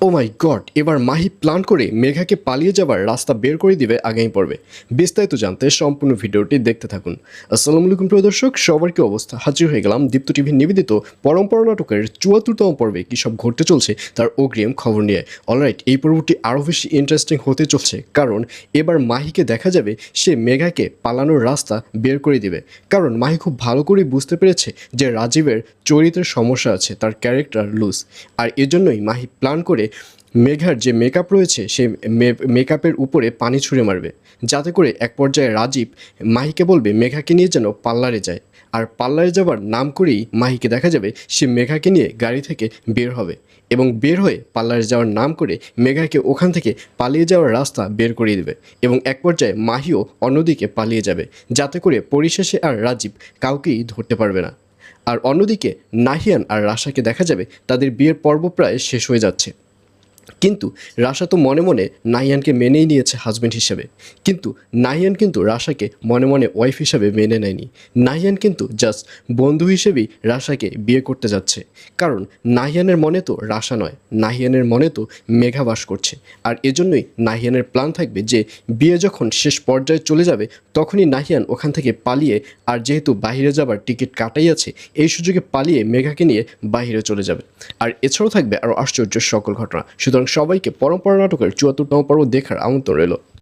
ও মাই god, এবার Mahi plan করে মেঘাকে পালিয়ে যাবার রাস্তা বের করে দিবে আগামী পর্বে। বিস্তারিত জানতে সম্পূর্ণ ভিডিওটি দেখতে থাকুন। আসসালামু আলাইকুম প্রিয় দর্শক, সবার কি অবস্থা? হাজির হয়ে গেলাম দীপ্ত টিভির নিবেদিত পরম্পরা নাটকের ৭৪তম পর্বে কী সব ঘটতে চলছে তার অগ্রিম খবর নিয়ে। অলরাইট, এই পর্বটি আরও বেশি ইন্টারেস্টিং হতে চলছে, কারণ এবার মাহিকে দেখা যাবে সে মেঘাকে পালানোর রাস্তা বের করে দিবে। কারণ মাহি খুব ভালো করেই বুঝতে পেরেছে যে রাজীবের চরিত্রের সমস্যা আছে, তার ক্যারেক্টার লুজ। আর এজন্যই মাহি প্ল্যান করে মেঘার যে মেকআপ রয়েছে সেই মেকআপের উপরে পানি ছুঁড়ে মারবে, যাতে করে এক পর্যায়ে রাজীব মাহিকে বলবে মেঘাকে নিয়ে যেন পার্লারে যায়। আর পার্লারে যাবার নাম করেই মাহিকে দেখা যাবে সে মেঘাকে নিয়ে গাড়ি থেকে বের হবে এবং বের হয়ে পার্লারে যাওয়ার নাম করে মেঘাকে ওখান থেকে পালিয়ে যাওয়ার রাস্তা বের করিয়ে দেবে এবং এক পর্যায়ে মাহিও অন্যদিকে পালিয়ে যাবে, যাতে করে পরিশেষে আর রাজীব কাউকেই ধরতে পারবে না। আর অন্যদিকে নাহিয়ান আর রাশাকে দেখা যাবে তাদের বিয়ের পর্ব প্রায় শেষ হয়ে যাচ্ছে, কিন্তু রাশা তো মনে মনে নাহিয়ানকে মেনেই নিয়েছে হাজব্যান্ড হিসেবে। কিন্তু নাহিয়ান কিন্তু রাশাকে মনে মনে ওয়াইফ হিসেবে মেনে নেয়নি। নাহিয়ান কিন্তু জাস্ট বন্ধু হিসেবেই রাশাকে বিয়ে করতে যাচ্ছে, কারণ নাহিয়ানের মনে তো রাশা নয়, নাহিয়ানের মনে তো মেঘা বাস করছে। আর এজন্যই নাহিয়ানের প্ল্যান থাকবে যে বিয়ে যখন শেষ পর্যায়ে চলে যাবে তখনই নাহিয়ান ওখান থেকে পালিয়ে, আর যেহেতু বাইরে যাবার টিকিট কাটাই আছে, এই সুযোগে পালিয়ে মেঘাকে নিয়ে বাইরে চলে যাবে। আর এছাড়াও থাকবে আরও আশ্চর্য সকল ঘটনা। সুতরাং সবাইকে পরম্পরা নাটকের ৭৪তম পর্ব দেখার আমন্ত্রণ রইল।